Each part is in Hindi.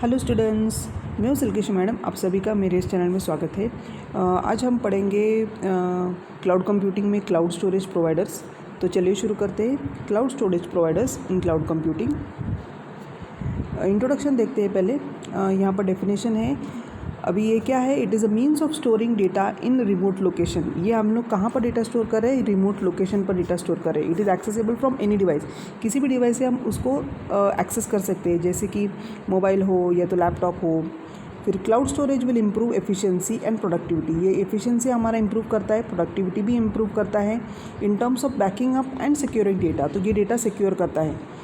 हेलो स्टूडेंट्स, मैं हूँ सिल्केश मैडम। आप सभी का मेरे इस चैनल में स्वागत है। आज हम पढ़ेंगे क्लाउड कंप्यूटिंग में क्लाउड स्टोरेज प्रोवाइडर्स। तो चलिए शुरू करते हैं। Cloud storage providers in cloud computing. Introduction देखते हैं पहले। यहाँ पर डेफिनेशन है। अभी ये क्या है? It is a means of storing data in remote location. ये हम लोग कहाँ पर डेटा स्टोर कर रहे हैं? रिमोट लोकेशन पर डेटा स्टोर कर रहे हैं। It is accessible from any device. किसी भी डिवाइस से हम उसको एक्सेस कर सकते हैं, जैसे कि मोबाइल हो या तो लैपटॉप हो। फिर cloud storage will improve efficiency and productivity. ये एफिशिएंसी हमारा इम्प्रूव करता है, प्रोडक्टिविटी भी इम्प्रूव करता है in terms of banking up and securing data. तो ये डेटा सिक्योर करता है।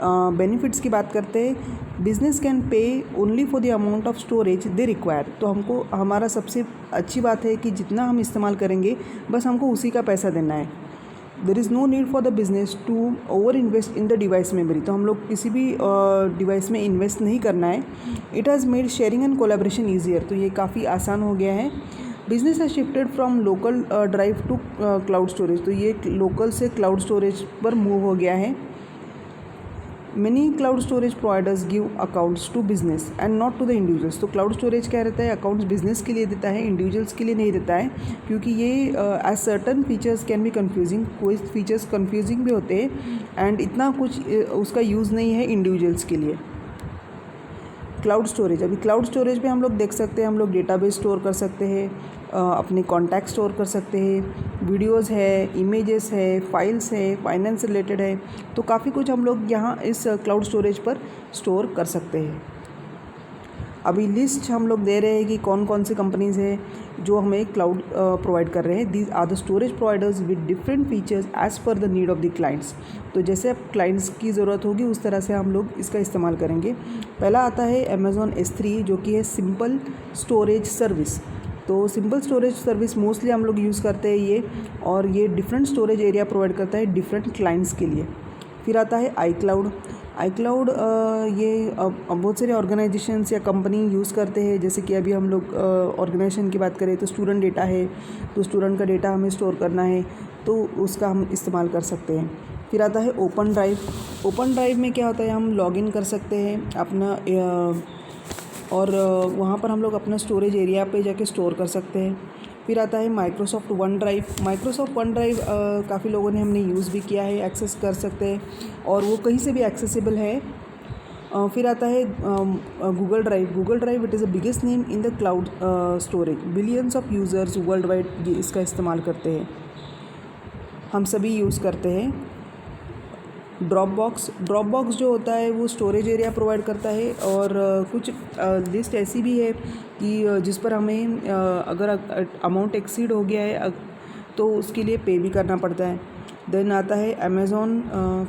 बेनिफिट्स की बात करते हैं। Business can pay only for the amount of storage they require. तो हमको हमारा सबसे अच्छी बात है कि जितना हम इस्तेमाल करेंगे बस हमको उसी का पैसा देना है। There is no need for the business to over invest in the device memory. तो हम लोग किसी भी डिवाइस में इन्वेस्ट नहीं करना है। It has made sharing and collaboration easier. तो ये काफ़ी आसान हो गया है। Business has shifted from local drive to cloud storage. तो ये लोकल से क्लाउड स्टोरेज पर मूव हो गया है। Many cloud storage providers give accounts to business and not to the individuals। तो cloud storage क्या रहता है? अकाउंट्स बिजनेस के लिए देता है, इंडिविजुअल्स के लिए नहीं देता है, क्योंकि ये as certain features can be confusing. कोई फीचर्स कन्फ्यूजिंग भी होते हैं एंड इतना कुछ उसका यूज़ नहीं है इंडिविजुअल्स के लिए। क्लाउड स्टोरेज, अभी क्लाउड स्टोरेज पे हम लोग देख सकते हैं, हम लोग डेटाबेस स्टोर कर सकते हैं, अपने कॉन्टैक्ट स्टोर कर सकते हैं, वीडियोस है, इमेजेस है, फाइल्स है, फाइनेंस रिलेटेड है। तो काफ़ी कुछ हम लोग यहाँ इस क्लाउड स्टोरेज पर स्टोर कर सकते हैं। अभी लिस्ट हम लोग दे रहे हैं कि कौन कौन सी कंपनीज़ हैं जो हमें क्लाउड प्रोवाइड कर रहे हैं। These are the storage providers with different features as per the need of the clients. तो जैसे अब क्लाइंट्स की ज़रूरत होगी उस तरह से हम लोग इसका इस्तेमाल करेंगे। पहला आता है अमेज़ॉन S3, जो कि है सिंपल स्टोरेज सर्विस। तो सिंपल स्टोरेज सर्विस मोस्टली हम लोग यूज़ करते हैं ये, और ये डिफरेंट स्टोरेज एरिया प्रोवाइड करता है डिफरेंट क्लाइंट्स के लिए। फिर आता है iCloud। ये बहुत सारे ऑर्गेनाइजेशंस या कंपनी यूज़ करते हैं। जैसे कि अभी हम लोग ऑर्गेनाइजेशन की बात करें तो स्टूडेंट डेटा है, तो स्टूडेंट का डेटा हमें स्टोर करना है तो उसका हम इस्तेमाल कर सकते हैं। फिर आता है ओपन ड्राइव। ओपन ड्राइव में क्या होता है? हम लॉगिन कर सकते हैं अपना और वहाँ पर हम लोग अपना स्टोरेज एरिया पे जाके स्टोर कर सकते हैं। फिर आता है Microsoft one drive. Microsoft one drive काफ़ी लोगों ने हमने यूज़ भी किया है, एक्सेस कर सकते हैं और वो कहीं से भी एक्सेसिबल है। फिर आता है Google drive. Google drive it is the biggest name in the cloud storage. Billions of users world wide ये इसका इस्तेमाल करते हैं, हम सभी यूज़ करते हैं। ड्रॉपबॉक्स जो होता है वो स्टोरेज एरिया प्रोवाइड करता है, और कुछ लिस्ट ऐसी भी है कि जिस पर हमें अगर अमाउंट एक्सीड हो गया है तो उसके लिए पे भी करना पड़ता है। देन आता है Amazon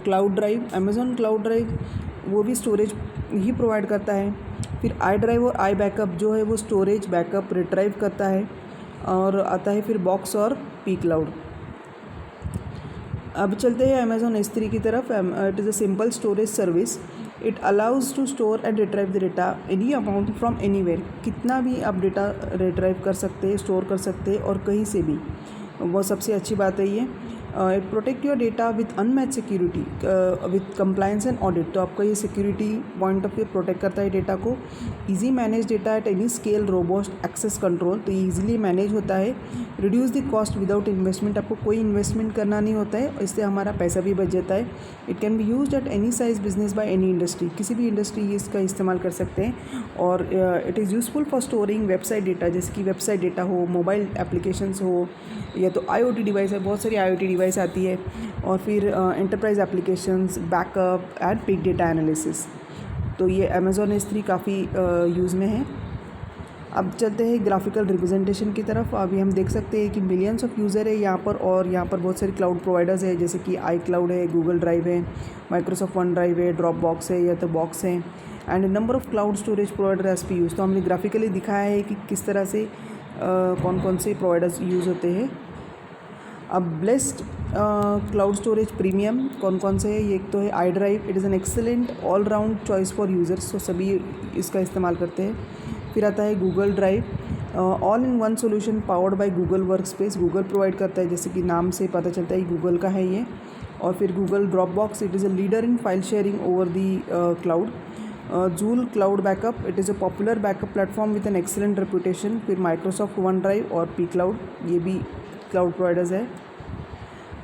cloud drive. Amazon cloud drive वो भी स्टोरेज ही प्रोवाइड करता है। फिर आई ड्राइव और आई बैकअप जो है वो स्टोरेज बैकअप रिट्राइव करता है। और आता है फिर बॉक्स और पी क्लाउड। अब चलते हैं अमेज़ॉन S3 की तरफ। It is a simple storage service. It allows to store and retrieve the data any amount from anywhere. कितना भी आप डेटा रिट्राइव कर सकते हैं, स्टोर कर सकते हैं और कहीं से भी। वो सबसे अच्छी बात है ये। It protect your data with unmatched security with compliance and audit. तो आपका ये security point of view protect करता है डेटा को। Easy manage data at any scale, robust access control. तो ये ईजिली मैनेज होता है। Reduce the cost without investment. आपको कोई इन्वेस्टमेंट करना नहीं होता है, इससे हमारा पैसा भी बच जाता है। It can be used at any size business by any industry. किसी भी इंडस्ट्री इसका इस्तेमाल कर सकते हैं। और it is useful for storing website data, जैसे कि वेबसाइट डेटा हो, मोबाइल एप्लीकेशंस हो, या तो IoT डिवाइस है, बहुत सारी IoT डिवाइस आती है। और फिर enterprise applications, backup and big data analysis. तो ये अमेज़ॉन S3 काफ़ी यूज़ में है। अब चलते हैं ग्राफिकल रिप्रेजेंटेशन की तरफ। अभी हम देख सकते हैं कि मिलियंस ऑफ यूज़र है यहाँ पर, और यहाँ पर बहुत सारे क्लाउड प्रोवाइडर्स है, जैसे कि iCloud है, गूगल ड्राइव है, माइक्रोसॉफ्ट वन ड्राइव है, ड्रॉपबॉक्स है या तो बॉक्स है, and number of cloud storage provider as per use. तो हमने ग्राफिकली दिखाया है कि किस तरह से कौन कौन से प्रोवाइडर्स यूज़ होते हैं। अब बेस्ट क्लाउड स्टोरेज प्रीमियम कौन कौन से है? ये एक तो है I drive. It is an excellent all round choice for users. तो सभी इसका इस्तेमाल करते हैं। फिर आता है Google drive, all in one solution powered by Google work space. Google provide करता है, जैसे कि नाम से पता चलता है गूगल का है ये। और फिर Google Dropbox, it is a leader in file sharing over the cloud. Joule cloud backup, it is a popular backup platform with an excellent reputation. फिर माइक्रोसॉफ्ट वन ड्राइव और पी क्लाउड, ये भी क्लाउड प्रोवाइडर्स है।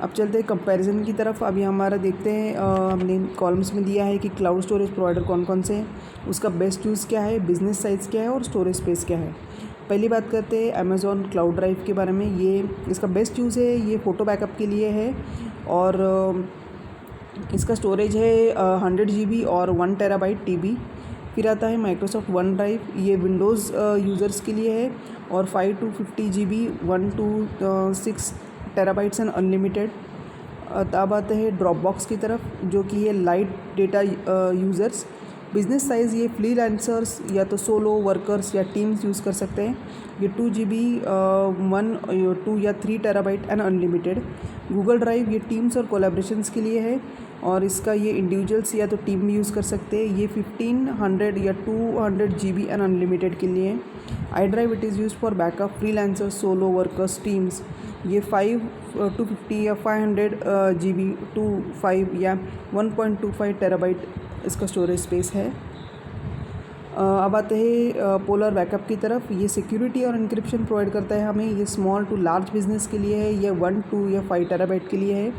अब चलते हैं कंपैरिजन की तरफ। अभी हमारा देखते हैं, हमने कॉलम्स में दिया है कि क्लाउड स्टोरेज प्रोवाइडर कौन कौन से हैं, उसका बेस्ट यूज़ क्या है, बिजनेस साइज़ क्या है और स्टोरेज स्पेस क्या है। पहली बात करते हैं अमेज़ॉन क्लाउड ड्राइव के बारे में। ये इसका बेस्ट यूज़ है, ये फ़ोटो बैकअप के लिए है और इसका स्टोरेज है 100 GB और 1 TB TB। फिर आता है माइक्रोसॉफ्ट वन ड्राइव, ये विंडोज़ यूज़र्स के लिए है और 5 to 50 GB 1 to 6 TB and unlimited. तब आते हैं ड्रॉपबॉक्स की तरफ, जो कि ये light data users. Business size ये फ्रीलांसर्स या तो सोलो वर्कर्स या टीम्स यूज़ कर सकते हैं। ये 2 GB 1 2 या 3 TB and unlimited. Google drive ये टीम्स और कोलैबोरेशंस के लिए है और इसका ये इंडिविजुअल्स या तो टीम भी यूज़ कर सकते हैं। ये 1500 या 200 GB एंड अनलिमिटेड के लिए है। I drive it is use for backup freelancers, solo workers, teams. ये 5 to 50 या 500 GB to 5 या 1.25 TB इसका स्टोरेज स्पेस है। अब आते हैं पोलर बैकअप की तरफ। ये सिक्योरिटी और इंक्रिप्शन प्रोवाइड करता है हमें। ये स्मॉल टू लार्ज बिजनेस के लिए है, ये 1 2 या 5 TB के लिए है।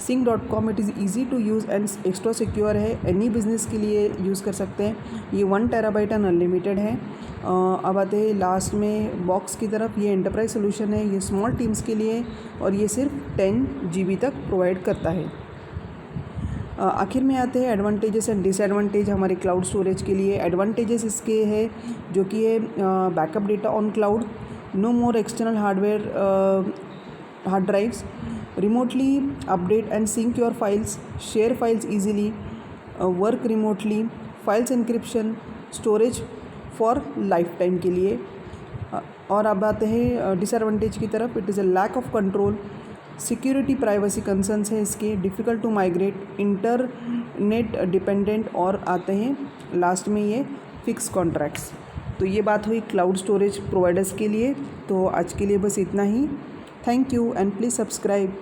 Sync.com it is easy to use and extra secure है, एनी बिजनेस के लिए यूज़ कर सकते हैं। ये 1 TB एंड अनलिमिटेड है। अब आते हैं लास्ट में बॉक्स की तरफ। ये एंटरप्राइज सोल्यूशन है, ये स्मॉल टीम्स के लिए और ये सिर्फ 10 GB तक प्रोवाइड करता है। आखिर में आते हैं एडवांटेजेस एंड डिसएडवांटेज हमारे क्लाउड स्टोरेज के लिए। एडवांटेजेस इसके है जो कि है backup data on cloud, no more external hard drives, remotely update and sync your files, share files easily, work remotely, files encryption, storage for lifetime के लिए। और अब आते हैं डिसएडवांटेज की तरफ। It is a lack of control, security privacy concerns है इसके, difficult to migrate, internet dependent और आते हैं लास्ट में ये फिक्स कॉन्ट्रैक्ट्स। तो ये बात हुई क्लाउड स्टोरेज प्रोवाइडर्स के लिए। तो आज के लिए बस इतना ही। Thank you and please subscribe.